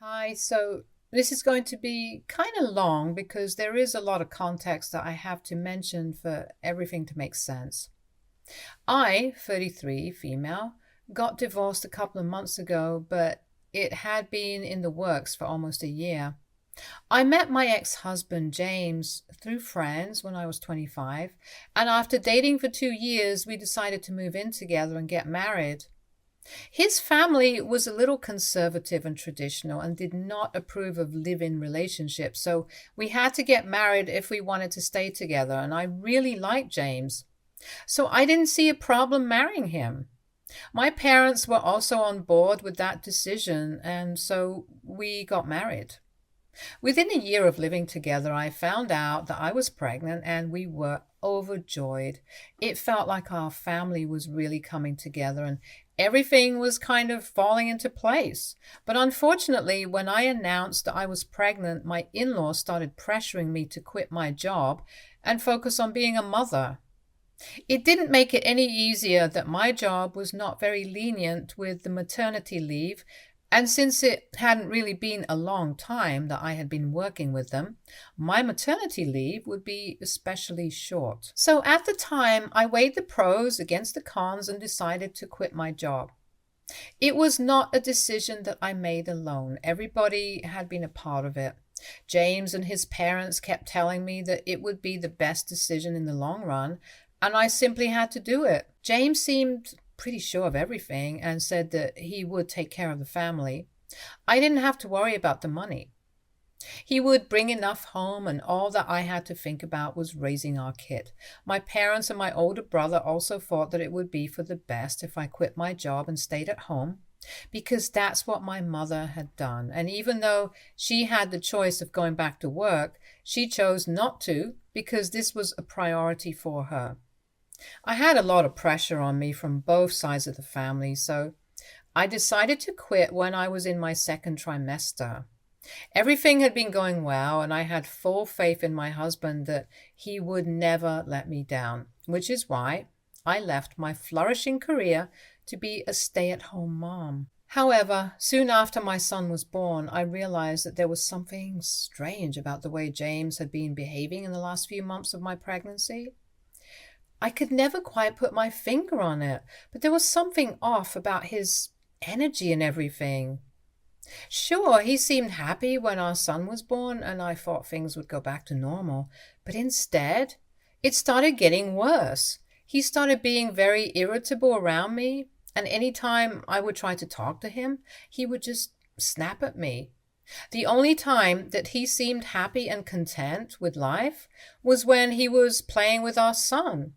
Hi, so this is going to be kind of long because there is a lot of context that I have to mention for everything to make sense. I, 33, female, got divorced a couple of months ago, but it had been in the works for almost a year. I met my ex husband, James, through friends when I was 25, and after dating for 2 years, we decided to move in together and get married. His family was a little conservative and traditional and did not approve of live in relationships, so we had to get married if we wanted to stay together, and I really liked James. So I didn't see a problem marrying him. My parents were also on board with that decision, and so we got married. Within a year of living together, I found out that I was pregnant and we were overjoyed. It felt like our family was really coming together and everything was kind of falling into place. But unfortunately, when I announced that I was pregnant, my in laws started pressuring me to quit my job and focus on being a mother. It didn't make it any easier that my job was not very lenient with the maternity leave, and since it hadn't really been a long time that I had been working with them, my maternity leave would be especially short. So at the time, I weighed the pros against the cons and decided to quit my job. It was not a decision that I made alone. Everybody had been a part of it. James and his parents kept telling me that it would be the best decision in the long run, and I simply had to do it. James seemed pretty sure of everything and said that he would take care of the family. I didn't have to worry about the money. He would bring enough home, and all that I had to think about was raising our kid. My parents and my older brother also thought that it would be for the best if I quit my job and stayed at home, because that's what my mother had done. And even though she had the choice of going back to work, she chose not to because this was a priority for her. I had a lot of pressure on me from both sides of the family, so I decided to quit when I was in my second trimester. Everything had been going well, and I had full faith in my husband that he would never let me down, which is why I left my flourishing career to be a stay at home mom. However, soon after my son was born, I realized that there was something strange about the way James had been behaving in the last few months of my pregnancy. I could never quite put my finger on it, but there was something off about his energy and everything. Sure, he seemed happy when our son was born, and I thought things would go back to normal. But instead, it started getting worse. He started being very irritable around me, and any time I would try to talk to him, he would just snap at me. The only time that he seemed happy and content with life was when he was playing with our son.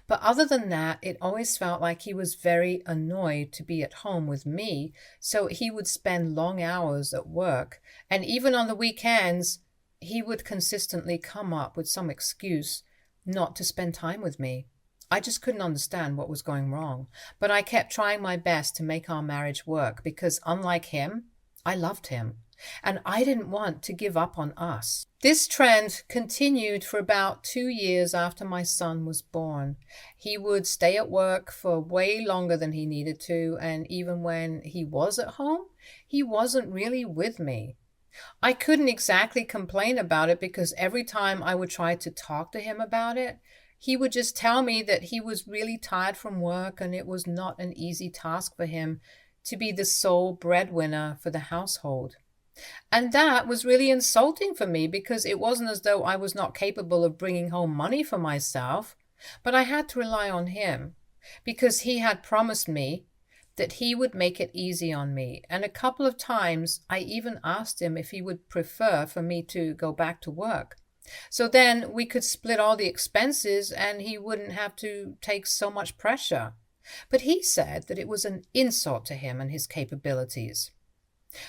But other than that, it always felt like he was very annoyed to be at home with me, so he would spend long hours at work, and even on the weekends, he would consistently come up with some excuse not to spend time with me. I just couldn't understand what was going wrong, but I kept trying my best to make our marriage work because, unlike him, I loved him, and I didn't want to give up on us. This trend continued for about 2 years after my son was born. He would stay at work for way longer than he needed to, and even when he was at home, he wasn't really with me. I couldn't exactly complain about it because every time I would try to talk to him about it, he would just tell me that he was really tired from work and it was not an easy task for him to be the sole breadwinner for the household. And that was really insulting for me because it wasn't as though I was not capable of bringing home money for myself, but I had to rely on him because he had promised me that he would make it easy on me. And a couple of times I even asked him if he would prefer for me to go back to work. So then we could split all the expenses and he wouldn't have to take so much pressure. But he said that it was an insult to him and his capabilities.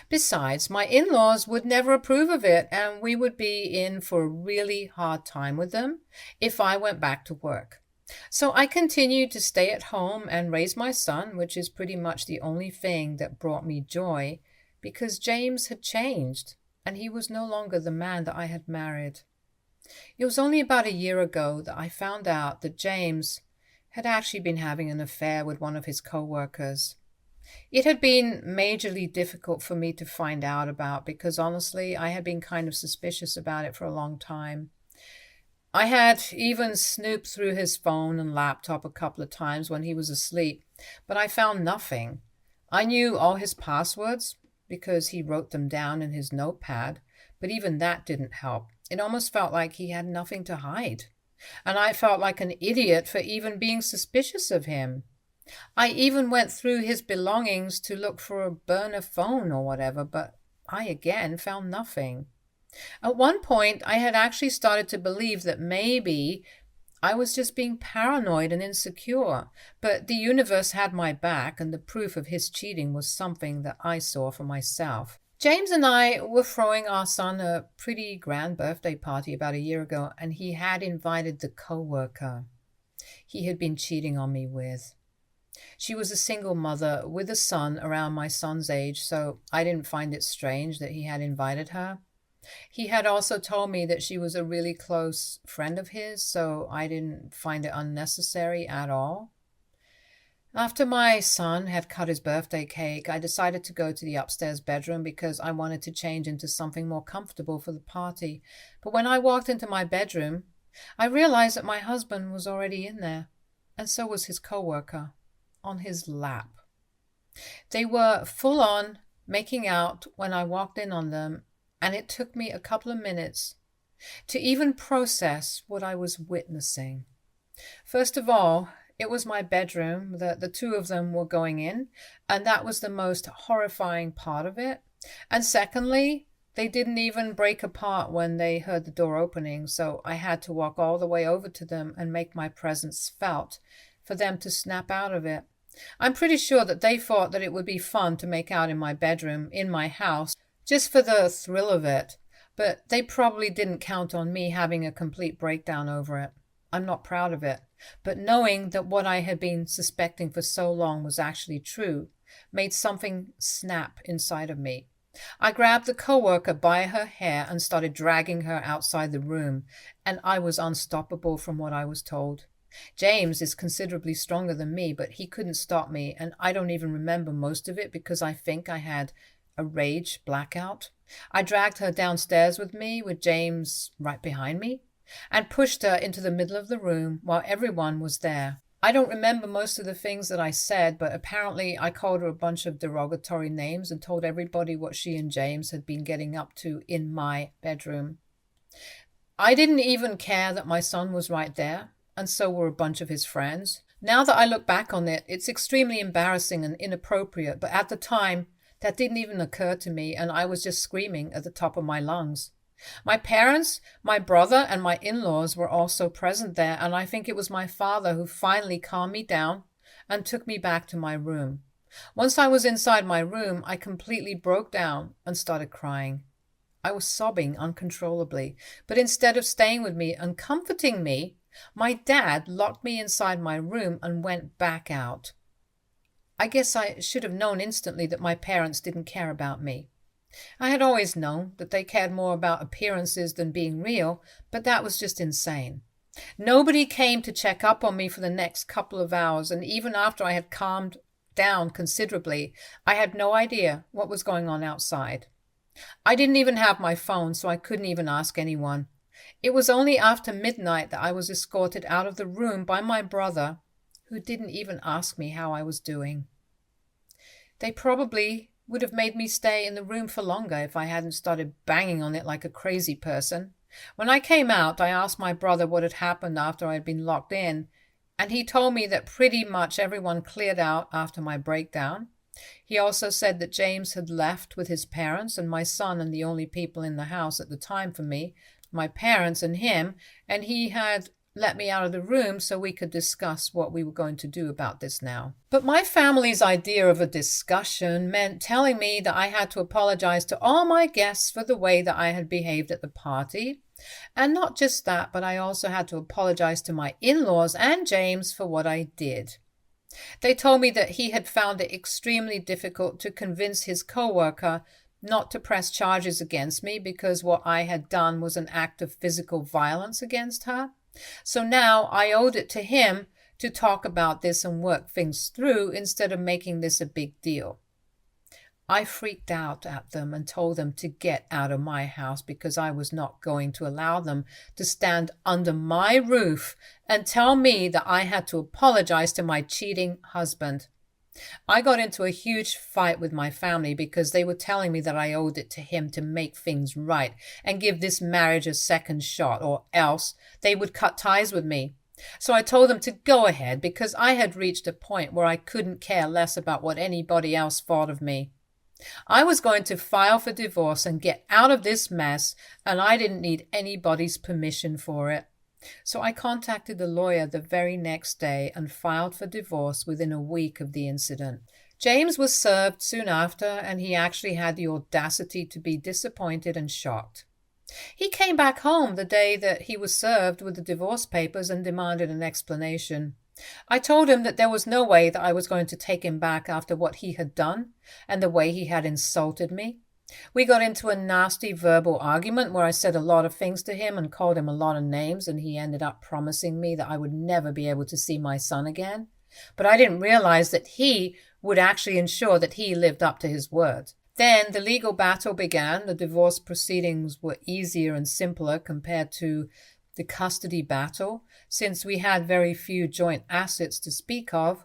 Besides, my in-laws would never approve of it, and we would be in for a really hard time with them if I went back to work. So I continued to stay at home and raise my son, which is pretty much the only thing that brought me joy, because James had changed, and he was no longer the man that I had married. It was only about a year ago that I found out that James had actually been having an affair with one of his co-workers. It had been majorly difficult for me to find out about because honestly, I had been kind of suspicious about it for a long time. I had even snooped through his phone and laptop a couple of times when he was asleep, but I found nothing. I knew all his passwords because he wrote them down in his notepad, but even that didn't help. It almost felt like he had nothing to hide. And I felt like an idiot for even being suspicious of him. I even went through his belongings to look for a burner phone or whatever, but I again found nothing. At one point, I had actually started to believe that maybe I was just being paranoid and insecure, but the universe had my back, and the proof of his cheating was something that I saw for myself. James and I were throwing our son a pretty grand birthday party about a year ago, and he had invited the co-worker he had been cheating on me with. She was a single mother with a son around my son's age, so I didn't find it strange that he had invited her. He had also told me that she was a really close friend of his, so I didn't find it unnecessary at all. After my son had cut his birthday cake, I decided to go to the upstairs bedroom because I wanted to change into something more comfortable for the party. But when I walked into my bedroom, I realized that my husband was already in there, and so was his co-worker, on his lap. They were full on making out when I walked in on them, and it took me a couple of minutes to even process what I was witnessing. First of all, it was my bedroom that the two of them were going in, and that was the most horrifying part of it. And secondly, they didn't even break apart when they heard the door opening, so I had to walk all the way over to them and make my presence felt for them to snap out of it. I'm pretty sure that they thought that it would be fun to make out in my bedroom, in my house, just for the thrill of it, but they probably didn't count on me having a complete breakdown over it. I'm not proud of it, but knowing that what I had been suspecting for so long was actually true made something snap inside of me. I grabbed the co-worker by her hair and started dragging her outside the room, and I was unstoppable from what I was told. James is considerably stronger than me, but he couldn't stop me, and I don't even remember most of it because I think I had a rage blackout. I dragged her downstairs with me, with James right behind me, and pushed her into the middle of the room while everyone was there. I don't remember most of the things that I said, but apparently I called her a bunch of derogatory names and told everybody what she and James had been getting up to in my bedroom. I didn't even care that my son was right there, and so were a bunch of his friends. Now that I look back on it, it's extremely embarrassing and inappropriate, but at the time, that didn't even occur to me, and I was just screaming at the top of my lungs. My parents, my brother, and my in-laws were also present there, and I think it was my father who finally calmed me down and took me back to my room. Once I was inside my room, I completely broke down and started crying. I was sobbing uncontrollably, but instead of staying with me and comforting me, my dad locked me inside my room and went back out. I guess I should have known instantly that my parents didn't care about me. I had always known that they cared more about appearances than being real, but that was just insane. Nobody came to check up on me for the next couple of hours, and even after I had calmed down considerably, I had no idea what was going on outside. I didn't even have my phone, so I couldn't even ask anyone. It was only after midnight that I was escorted out of the room by my brother, who didn't even ask me how I was doing. They probably would have made me stay in the room for longer if I hadn't started banging on it like a crazy person. When I came out, I asked my brother what had happened after I had been locked in, and he told me that pretty much everyone cleared out after my breakdown. He also said that James had left with his parents and my son and the only people in the house at the time for me, my parents and him, and he had let me out of the room so we could discuss what we were going to do about this now. But my family's idea of a discussion meant telling me that I had to apologize to all my guests for the way that I had behaved at the party. And not just that, but I also had to apologize to my in-laws and James for what I did. They told me that he had found it extremely difficult to convince his co-worker not to press charges against me because what I had done was an act of physical violence against her. So now I owed it to him to talk about this and work things through instead of making this a big deal. I freaked out at them and told them to get out of my house because I was not going to allow them to stand under my roof and tell me that I had to apologize to my cheating husband. I got into a huge fight with my family because they were telling me that I owed it to him to make things right and give this marriage a second shot, or else they would cut ties with me. So I told them to go ahead because I had reached a point where I couldn't care less about what anybody else thought of me. I was going to file for divorce and get out of this mess, and I didn't need anybody's permission for it. So I contacted the lawyer the very next day and filed for divorce within a week of the incident. James was served soon after, and he actually had the audacity to be disappointed and shocked. He came back home the day that he was served with the divorce papers and demanded an explanation. I told him that there was no way that I was going to take him back after what he had done and the way he had insulted me. We got into a nasty verbal argument where I said a lot of things to him and called him a lot of names, and he ended up promising me that I would never be able to see my son again. But I didn't realize that he would actually ensure that he lived up to his word. Then the legal battle began. The divorce proceedings were easier and simpler compared to the custody battle, since we had very few joint assets to speak of.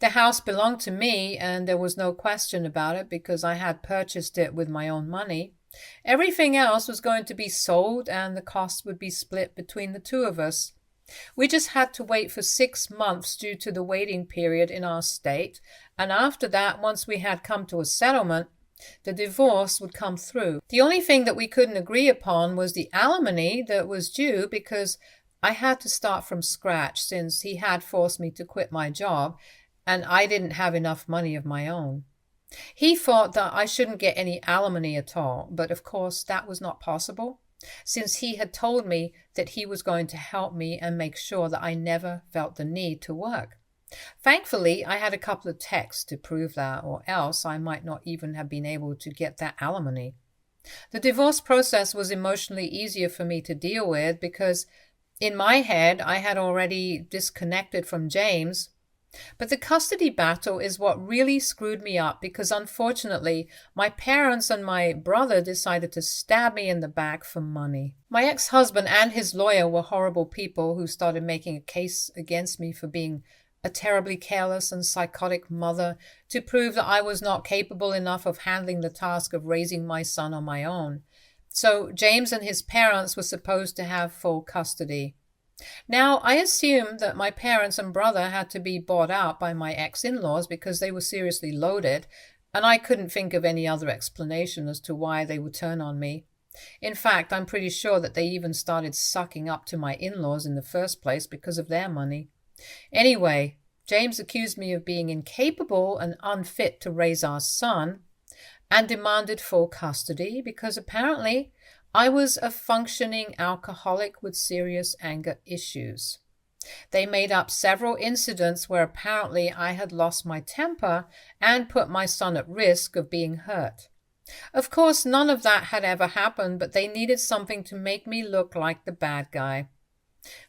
The house belonged to me, and there was no question about it because I had purchased it with my own money. Everything else was going to be sold, and the cost would be split between the two of us. We just had to wait for 6 months due to the waiting period in our state, and after that, once we had come to a settlement, the divorce would come through. The only thing that we couldn't agree upon was the alimony that was due, because I had to start from scratch since he had forced me to quit my job and I didn't have enough money of my own. He thought that I shouldn't get any alimony at all, but of course that was not possible, since he had told me that he was going to help me and make sure that I never felt the need to work. Thankfully, I had a couple of texts to prove that, or else I might not even have been able to get that alimony. The divorce process was emotionally easier for me to deal with because in my head I had already disconnected from James. But the custody battle is what really screwed me up because unfortunately my parents and my brother decided to stab me in the back for money. My ex-husband and his lawyer were horrible people who started making a case against me for being a terribly careless and psychotic mother to prove that I was not capable enough of handling the task of raising my son on my own. So James and his parents were supposed to have full custody. Now, I assumed that my parents and brother had to be bought out by my ex-in-laws because they were seriously loaded, and I couldn't think of any other explanation as to why they would turn on me. In fact, I'm pretty sure that they even started sucking up to my in-laws in the first place because of their money. Anyway, James accused me of being incapable and unfit to raise our son and demanded full custody because apparently I was a functioning alcoholic with serious anger issues. They made up several incidents where apparently I had lost my temper and put my son at risk of being hurt. Of course, none of that had ever happened, but they needed something to make me look like the bad guy.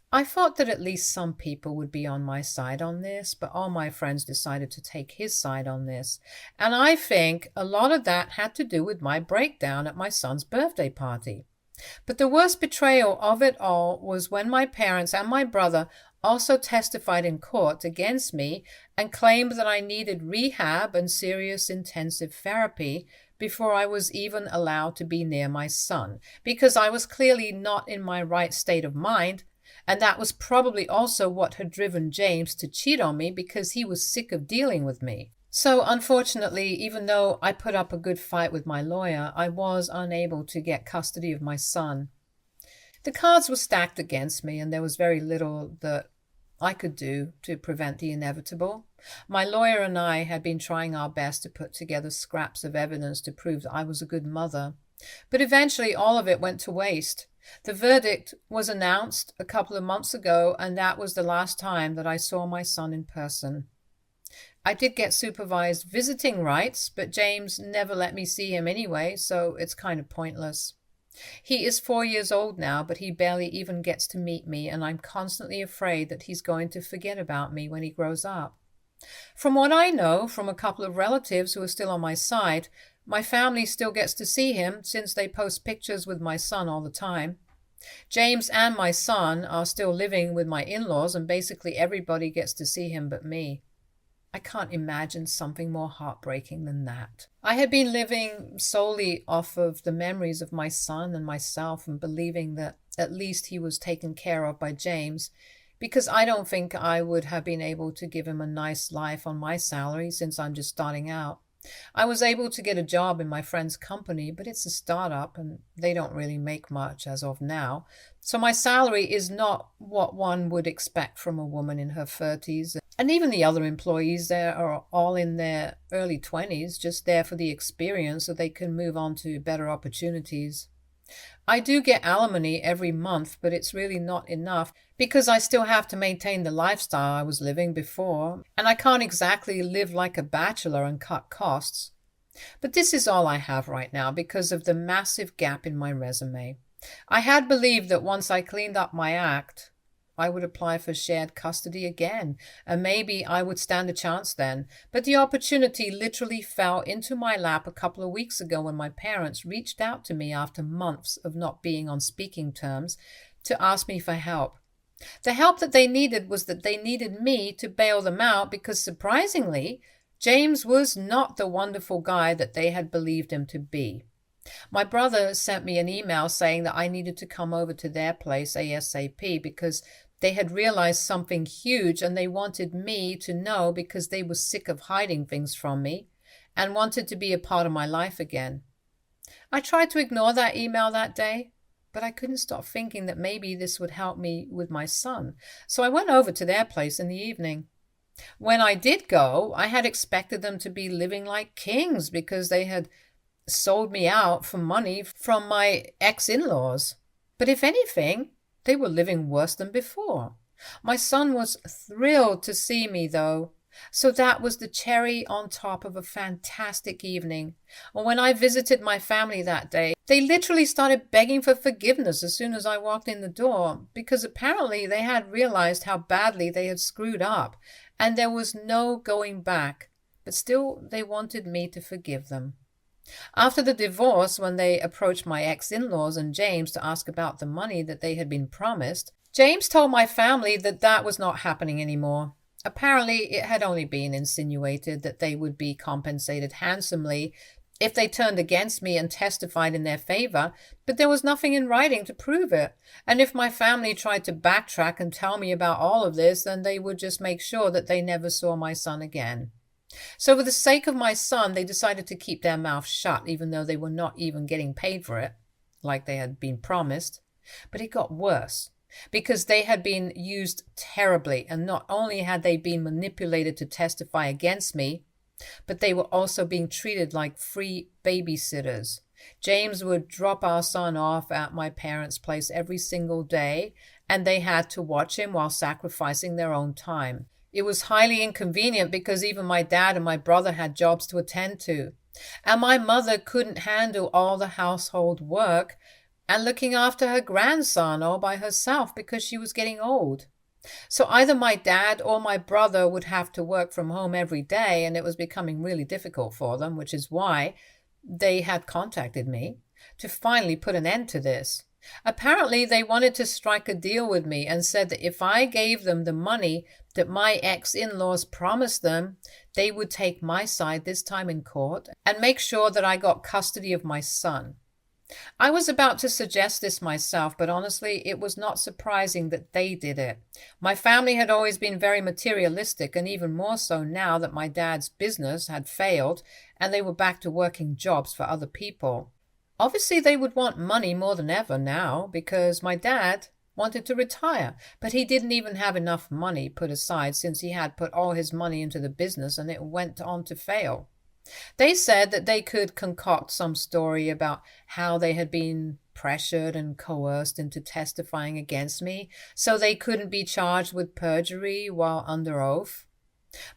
I thought that at least some people would be on my side on this, but all my friends decided to take his side on this. And I think a lot of that had to do with my breakdown at my son's birthday party. But the worst betrayal of it all was when my parents and my brother also testified in court against me and claimed that I needed rehab and serious intensive therapy before I was even allowed to be near my son, because I was clearly not in my right state of mind. And that was probably also what had driven James to cheat on me because he was sick of dealing with me. So unfortunately, even though I put up a good fight with my lawyer, I was unable to get custody of my son. The cards were stacked against me, and there was very little that I could do to prevent the inevitable. My lawyer and I had been trying our best to put together scraps of evidence to prove that I was a good mother. But eventually all of it went to waste. The verdict was announced a couple of months ago, and that was the last time that I saw my son in person. I did get supervised visiting rights, but James never let me see him anyway, so it's kind of pointless. He is 4 years old now, but he barely even gets to meet me, and I'm constantly afraid that he's going to forget about me when he grows up. From what I know from a couple of relatives who are still on my side, my family still gets to see him since they post pictures with my son all the time. James and my son are still living with my in-laws, and basically everybody gets to see him but me. I can't imagine something more heartbreaking than that. I had been living solely off of the memories of my son and myself and believing that at least he was taken care of by James, because I don't think I would have been able to give him a nice life on my salary since I'm just starting out. I was able to get a job in my friend's company, but it's a startup and they don't really make much as of now. So my salary is not what one would expect from a woman in her 30s. And even the other employees there are all in their early 20s, just there for the experience so they can move on to better opportunities. I do get alimony every month, but it's really not enough because I still have to maintain the lifestyle I was living before, and I can't exactly live like a bachelor and cut costs. But this is all I have right now because of the massive gap in my resume. I had believed that once I cleaned up my act, I would apply for shared custody again, and maybe I would stand a chance then. But the opportunity literally fell into my lap a couple of weeks ago when my parents reached out to me after months of not being on speaking terms to ask me for help. The help that they needed was that they needed me to bail them out because, surprisingly, James was not the wonderful guy that they had believed him to be. My brother sent me an email saying that I needed to come over to their place ASAP because they had realized something huge and they wanted me to know because they were sick of hiding things from me and wanted to be a part of my life again. I tried to ignore that email that day, but I couldn't stop thinking that maybe this would help me with my son. So I went over to their place in the evening. When I did go, I had expected them to be living like kings because they had sold me out for money from my ex-in-laws. But if anything, they were living worse than before. My son was thrilled to see me, though. So that was the cherry on top of a fantastic evening. When I visited my family that day, they literally started begging for forgiveness as soon as I walked in the door, because apparently they had realized how badly they had screwed up, and there was no going back. But still, they wanted me to forgive them. After the divorce, when they approached my ex-in-laws and James to ask about the money that they had been promised, James told my family that that was not happening anymore. Apparently, it had only been insinuated that they would be compensated handsomely if they turned against me and testified in their favor, but there was nothing in writing to prove it. And if my family tried to backtrack and tell me about all of this, then they would just make sure that they never saw my son again. So for the sake of my son, they decided to keep their mouths shut, even though they were not even getting paid for it, like they had been promised. But it got worse, because they had been used terribly, and not only had they been manipulated to testify against me, but they were also being treated like free babysitters. James would drop our son off at my parents' place every single day, and they had to watch him while sacrificing their own time. It was highly inconvenient because even my dad and my brother had jobs to attend to. And my mother couldn't handle all the household work and looking after her grandson all by herself because she was getting old. So either my dad or my brother would have to work from home every day, and it was becoming really difficult for them, which is why they had contacted me to finally put an end to this. Apparently, they wanted to strike a deal with me and said that if I gave them the money that my ex-in-laws promised them, they would take my side this time in court and make sure that I got custody of my son. I was about to suggest this myself, but honestly, it was not surprising that they did it. My family had always been very materialistic, and even more so now that my dad's business had failed and they were back to working jobs for other people. Obviously, they would want money more than ever now because my dad wanted to retire, but he didn't even have enough money put aside since he had put all his money into the business and it went on to fail. They said that they could concoct some story about how they had been pressured and coerced into testifying against me so they couldn't be charged with perjury while under oath.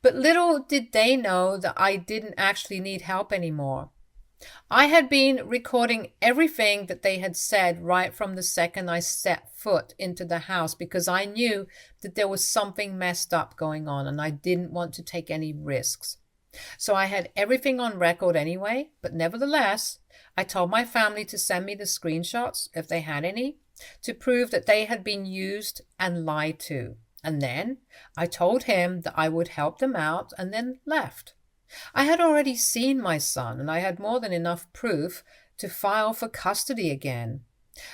But little did they know that I didn't actually need help anymore. I had been recording everything that they had said right from the second I set foot into the house because I knew that there was something messed up going on and I didn't want to take any risks. So I had everything on record anyway, but nevertheless, I told my family to send me the screenshots, if they had any, to prove that they had been used and lied to. And then I told him that I would help them out and then left. I had already seen my son and I had more than enough proof to file for custody again.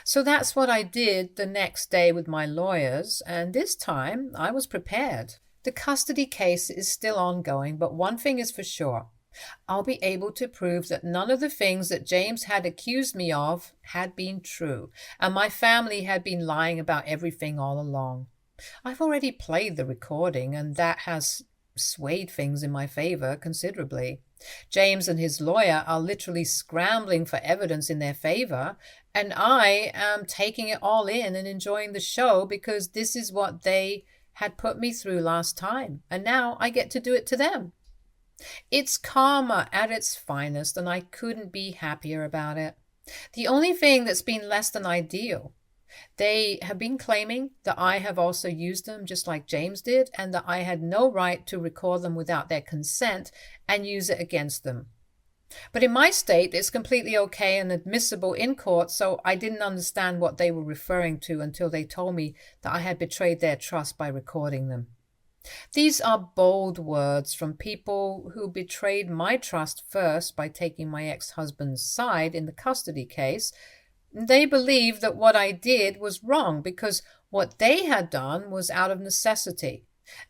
So that's what I did the next day with my lawyers, and this time I was prepared. The custody case is still ongoing, but one thing is for sure. I'll be able to prove that none of the things that James had accused me of had been true, and my family had been lying about everything all along. I've already played the recording, and that has swayed things in my favor considerably. James and his lawyer are literally scrambling for evidence in their favor, and I am taking it all in and enjoying the show because this is what they had put me through last time, and now I get to do it to them. It's karma at its finest, and I couldn't be happier about it. The only thing that's been less than ideal, they have been claiming that I have also used them just like James did, and that I had no right to record them without their consent and use it against them. But in my state, it's completely okay and admissible in court, so I didn't understand what they were referring to until they told me that I had betrayed their trust by recording them. These are bold words from people who betrayed my trust first by taking my ex-husband's side in the custody case. They believed that what I did was wrong because what they had done was out of necessity.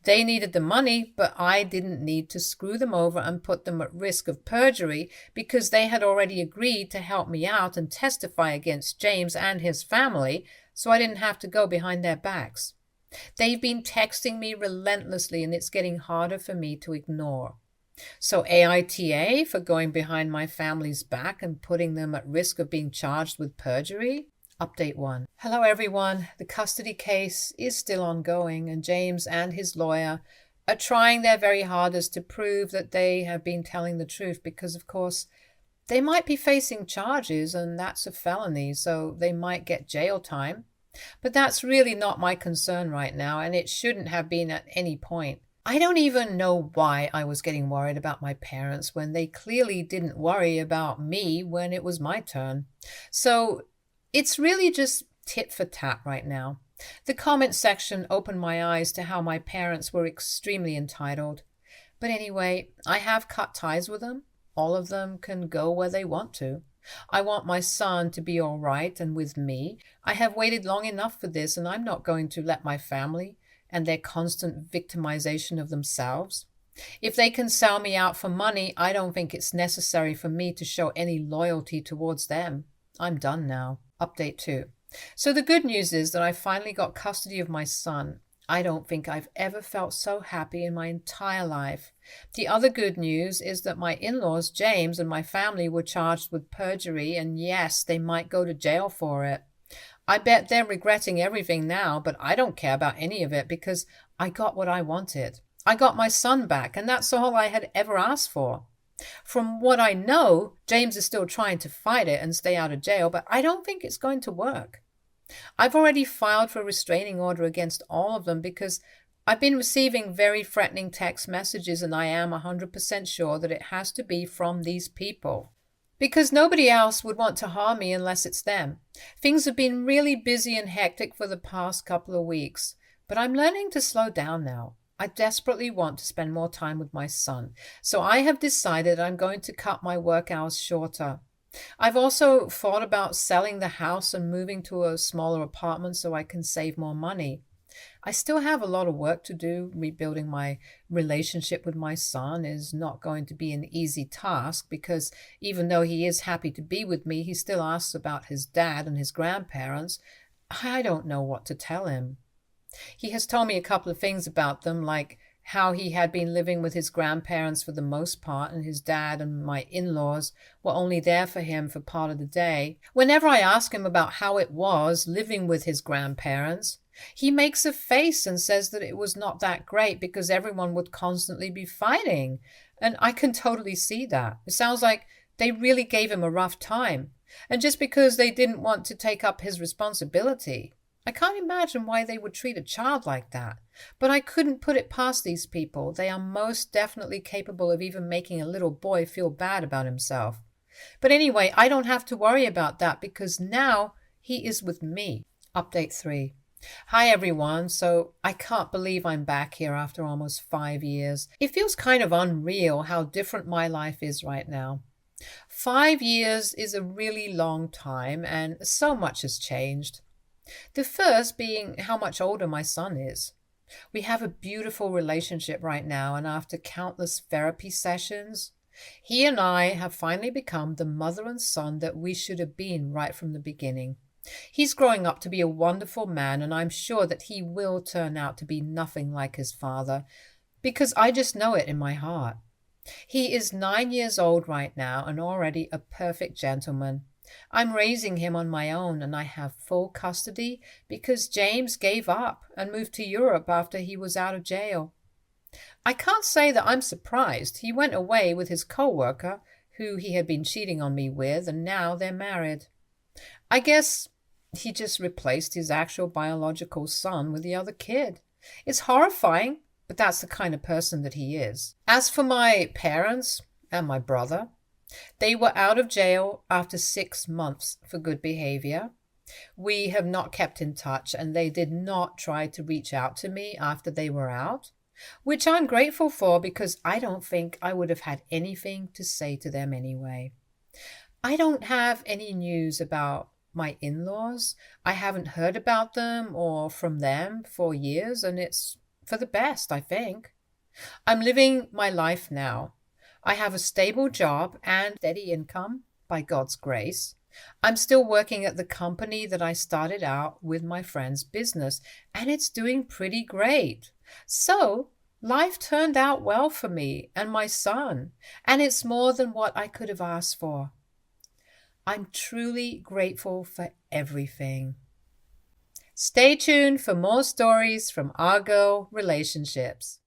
They needed the money, but I didn't need to screw them over and put them at risk of perjury because they had already agreed to help me out and testify against James and his family, so I didn't have to go behind their backs. They've been texting me relentlessly, and it's getting harder for me to ignore. So aita for going behind my family's back and putting them at risk of being charged with perjury? Update 1. Hello everyone. The custody case is still ongoing, and James and his lawyer are trying their very hardest to prove that they have been telling the truth because, of course, they might be facing charges and that's a felony, so they might get jail time. But that's really not my concern right now, and it shouldn't have been at any point. I don't even know why I was getting worried about my parents when they clearly didn't worry about me when it was my turn. So it's really just tit for tat right now. The comment section opened my eyes to how my parents were extremely entitled. But anyway, I have cut ties with them. All of them can go where they want to. I want my son to be all right and with me. I have waited long enough for this, and I'm not going to let my family and their constant victimization of themselves. If they can sell me out for money, I don't think it's necessary for me to show any loyalty towards them. I'm done now. Update 2. So the good news is that I finally got custody of my son. I don't think I've ever felt so happy in my entire life. The other good news is that my in-laws, James, and my family were charged with perjury, and yes, they might go to jail for it. I bet they're regretting everything now, but I don't care about any of it because I got what I wanted. I got my son back, and that's all I had ever asked for. From what I know, James is still trying to fight it and stay out of jail, but I don't think it's going to work. I've already filed for a restraining order against all of them because I've been receiving very threatening text messages, and I am 100% sure that it has to be from these people. Because nobody else would want to harm me unless it's them. Things have been really busy and hectic for the past couple of weeks, but I'm learning to slow down now. I desperately want to spend more time with my son, so I have decided I'm going to cut my work hours shorter. I've also thought about selling the house and moving to a smaller apartment so I can save more money. I still have a lot of work to do. Rebuilding my relationship with my son is not going to be an easy task because even though he is happy to be with me, he still asks about his dad and his grandparents. I don't know what to tell him. He has told me a couple of things about them, like how he had been living with his grandparents for the most part, and his dad and my in-laws were only there for him for part of the day. Whenever I ask him about how it was living with his grandparents, he makes a face and says that it was not that great because everyone would constantly be fighting. And I can totally see that. It sounds like They really gave him a rough time. And just because they didn't want to take up his responsibility. I can't imagine why they would treat a child like that. But I couldn't put it past these people. They are most definitely capable of even making a little boy feel bad about himself. But anyway, I don't have to worry about that because now he is with me. Update 3. Hi everyone. So I can't believe I'm back here after almost 5 years. It feels kind of unreal how different my life is right now. 5 years is a really long time and so much has changed. The first being how much older my son is. We have a beautiful relationship right now, and after countless therapy sessions, he and I have finally become the mother and son that we should have been right from the beginning. He's growing up to be a wonderful man, and I'm sure that he will turn out to be nothing like his father, because I just know it in my heart. He is 9 years old right now and already a perfect gentleman. I'm raising him on my own and I have full custody because James gave up and moved to Europe after he was out of jail. I can't say that I'm surprised. He went away with his co-worker who he had been cheating on me with, and now they're married. I guess he just replaced his actual biological son with the other kid. It's horrifying, but that's the kind of person that he is. As for my parents and my brother, they were out of jail after 6 months for good behavior. We have not kept in touch, and they did not try to reach out to me after they were out, which I'm grateful for because I don't think I would have had anything to say to them anyway. I don't have any news about my in-laws. I haven't heard about them or from them for years, and it's for the best, I think. I'm living my life now. I have a stable job and steady income, by God's grace. I'm still working at the company that I started out with my friend's business, and it's doing pretty great. So, life turned out well for me and my son, and it's more than what I could have asked for. I'm truly grateful for everything. Stay tuned for more stories from our girl relationships.